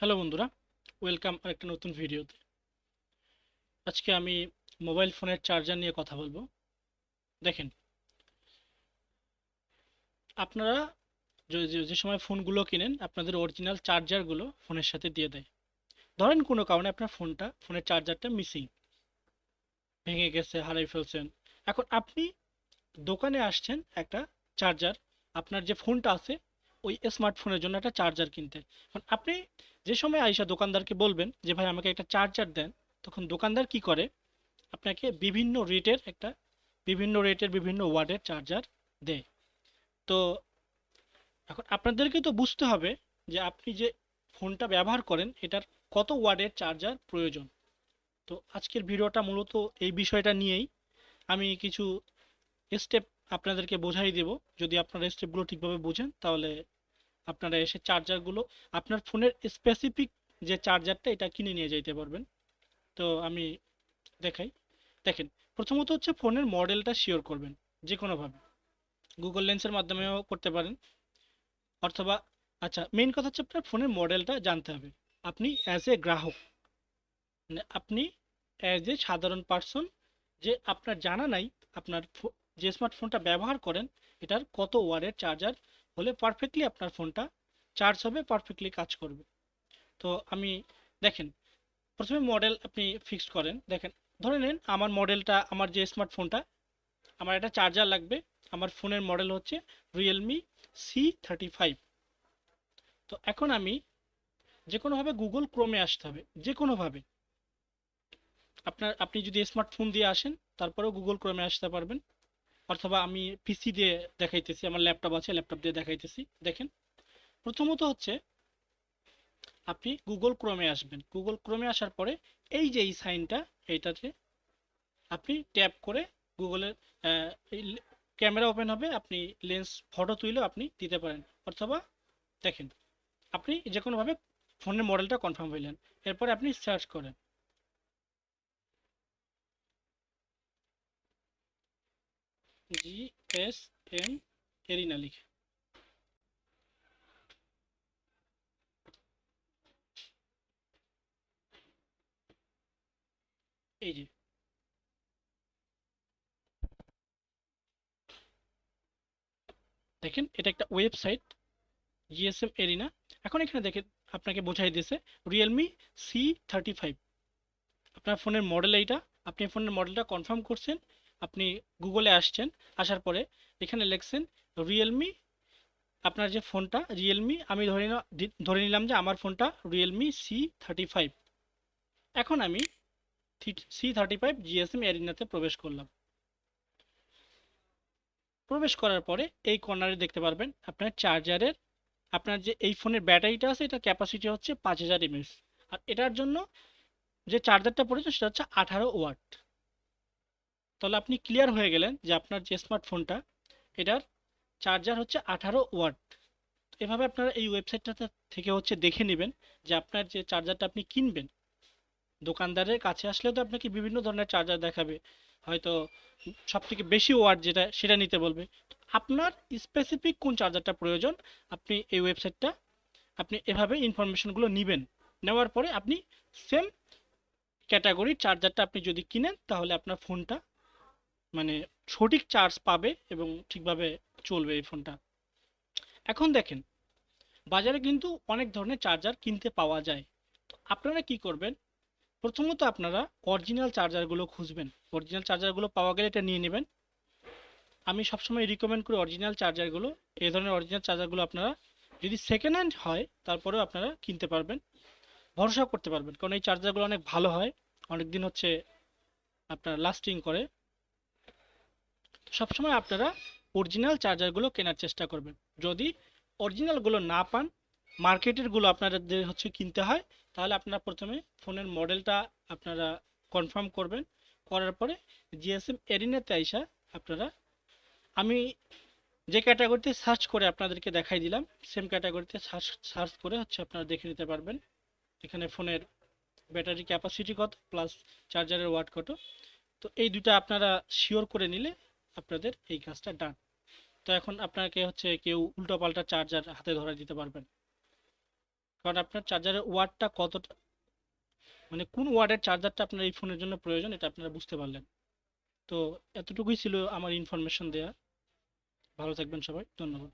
Hello বন্ধুরা, welcome আরেকটা নতুন ভিডিওতে। আজকে আমি মোবাইল ফোনের চার্জার নিয়ে কথা বলবো। দেখেন, আপনারা যে সময় ফোনগুলো কিনেন আপনাদের অরিজিনাল চার্জারগুলো ফোনের সাথে দিয়ে দেয়। ধরেন কোনো কারণে আপনার ফোনের চার্জারটা মিসিং, ভেঙে গেছে, হারিয়ে ফেলছেন। এখন আপনি দোকানে আসছেন একটা চার্জার, আপনার যে ফোনটা আছে ওই স্মার্টফোনের জন্য একটা চার্জার কিনতে। এখন আপনি যে সময় আইসা দোকানদারকে বলবেন যে ভাই আমাকে একটা চার্জার দেন, তখন দোকানদার কি করে, আপনাকে বিভিন্ন রেটের বিভিন্ন ওয়াটের চার্জার দেয়। তো এখন আপনাদেরকে তো বুঝতে হবে যে আপনি যে ফোনটা ব্যবহার করেন এটার কত ওয়াটের চার্জার প্রয়োজন। তো আজকের ভিডিওটা মূলত এই বিষয়টা নিয়েই। আমি কিছু স্টেপ আপনাদেরকে বোঝাই দেব। যদি আপনারা স্টেপগুলো ঠিকভাবে বুঝেন তাহলে আপনারা এসে চার্জারগুলো আপনার ফোনের স্পেসিফিক যে চার্জারটা এটা কিনে নিয়ে যাইতে পারবেন। তো আমি দেখাই। দেখেন, প্রথমত হচ্ছে ফোনের মডেলটা শিওর করবেন যে কোনোভাবে। গুগল লেন্সের মাধ্যমেও করতে পারেন, অথবা আচ্ছা, মেইন কথা হচ্ছে আপনার ফোনের মডেলটা জানতে হবে। আপনি অ্যাজ এ গ্রাহক, মানে আপনি অ্যাজ এ সাধারণ পার্সন, যে আপনার জানা নাই আপনার যে স্মার্টফোনটা ব্যবহার করেন এটার কত ওয়াটের চার্জার হলে পারফেক্টলি আপনার ফোনটা চার্জ হবে, পারফেক্টলি কাজ করবে। তো আমি দেখেন, প্রথমে মডেল আপনি ফিক্সড করেন। দেখেন, ধরে নিন আমার মডেলটা, আমার যে স্মার্টফোনটা, আমার একটা চার্জার লাগবে। আমার ফোনের মডেল হচ্ছে Realme C35। তো এখন আমি যে কোনোভাবে গুগল ক্রোমে আসতে হবে, যে কোনোভাবে। আপনি যদি স্মার্টফোন দিয়ে আসেন তারপরেও গুগল ক্রোমে আসতে পারবেন, অথবা আমি পিসি দিয়ে দেখাইতেছি, আমার ল্যাপটপ আছে, ল্যাপটপ দিয়ে দেখাইতেছি। দেখেন, প্রথমত হচ্ছে আপনি গুগল ক্রোমে আসবেন। গুগল ক্রোমে আসার পরে এই যে এই সাইনটা, এইটাতে আপনি ট্যাপ করে গুগলের এই ক্যামেরা ওপেন হবে, আপনি লেন্স ফটো তুলেও আপনি দিতে পারেন। অথবা দেখেন, আপনি যে কোনোভাবে ফোনের মডেলটা কনফার্ম হইলেন, এরপরে আপনি সার্চ করেন GSM এরিনা লিখে। এই যে দেখেন, এটা একটা ওয়েবসাইট, জিএসএম এরিনা। এখন এখানে দেখেন, আপনাকে বোঝাই দিয়েছে Realme C35। আপনার ফোনের মডেল এইটা, আপনি ফোনের মডেলটা কনফার্ম করছেন, আপনি গুগলে আসছেন, আসার পরে এখানে লিখছেন রিয়েলমি। আপনার যে ফোনটা রিয়েলমি, আমি ধরে নিলাম যে আমার ফোনটা Realme C35। এখন আমি C35 জিএসএম এরিনাতে প্রবেশ করলাম। প্রবেশ করার পরে এই কর্নারে দেখতে পারবেন আপনার চার্জারের, আপনার যে এই ফোনের ব্যাটারিটা আছে এটার ক্যাপাসিটি হচ্ছে 5000 mAh। আর এটার জন্য যে চার্জারটা পড়েছে সেটা হচ্ছে 18 ওয়াট। তাহলে আপনি ক্লিয়ার হয়ে গেলেন যে আপনার যে স্মার্টফোনটা এটার চার্জার হচ্ছে 18 ওয়াট। এভাবে আপনারা এই ওয়েবসাইটটা থেকে হচ্ছে দেখে নেবেন যে আপনার যে চার্জারটা আপনি কিনবেন, দোকানদারের কাছে আসলে তো আপনাকে বিভিন্ন ধরনের চার্জার দেখাবে, হয়তো সব থেকে বেশি ওয়াট যেটা সেটা নিতে বলবে। তো আপনার স্পেসিফিক কোন চার্জারটা প্রয়োজন, আপনি এই ওয়েবসাইটটা, আপনি এভাবে ইনফরমেশনগুলো নেবেন। নেওয়ার পরে আপনি সেম ক্যাটাগরির চার্জারটা আপনি যদি কিনেন তাহলে আপনার ফোনটা মানে সঠিক চার্জ পাবে এবং ঠিকভাবে চলবে এই ফোনটা। এখন দেখেন, বাজারে কিন্তু অনেক ধরনের চার্জার কিনতে পাওয়া যায়। তো আপনারা কি করবেন, প্রথমত আপনারা অরিজিনাল চার্জারগুলো খুঁজবেন। অরিজিনাল চার্জারগুলো পাওয়া গেলে এটা নিয়ে নেবেন। আমি সবসময় রিকমেন্ড করি অরিজিনাল চার্জারগুলো। এই ধরনের অরিজিনাল চার্জারগুলো আপনারা যদি সেকেন্ড হ্যান্ড হয় তারপরেও আপনারা কিনতে পারবেন, ভরসা করতে পারবেন, কারণ এই চার্জারগুলো অনেক ভালো হয়, অনেক দিন হচ্ছে আপনার লাস্টিং করে। সবসময় আপনারা অরিজিনাল চার্জারগুলো কেনার চেষ্টা করবেন। যদি অরিজিনালগুলো না পান, মার্কেটেরগুলো আপনাদের হচ্ছে কিনতে হয়, তাহলে আপনারা প্রথমে ফোনের মডেলটা আপনারা কনফার্ম করবেন। করার পরে জিএসএম এরিনাতে আইসা আপনারা, আমি যে ক্যাটাগরিতে সার্চ করে আপনাদেরকে দেখাই দিলাম সেম ক্যাটাগরিতে সার্চ সার্চ করে হচ্ছে আপনারা দেখে নিতে পারবেন এখানে ফোনের ব্যাটারি ক্যাপাসিটি কত প্লাস চার্জারের ওয়াট কত। তো এই দুটো আপনারা শিওর করে নিলে আপনাদের এই কাজটা ডান। তো এখন আপনাকে হচ্ছে কেউ উল্টো পাল্টা চার্জার হাতে ধরে দিতে পারবেন। কারণ আপনার চার্জারের ওয়াটটা কতটা, মানে কোন ওয়াটের চার্জারটা আপনার এই ফোনের জন্য প্রয়োজন এটা আপনারা বুঝতে পারলেন। তো এতটুকুই ছিল আমার ইনফরমেশন দেয়া। ভালো থাকবেন সবাই, ধন্যবাদ।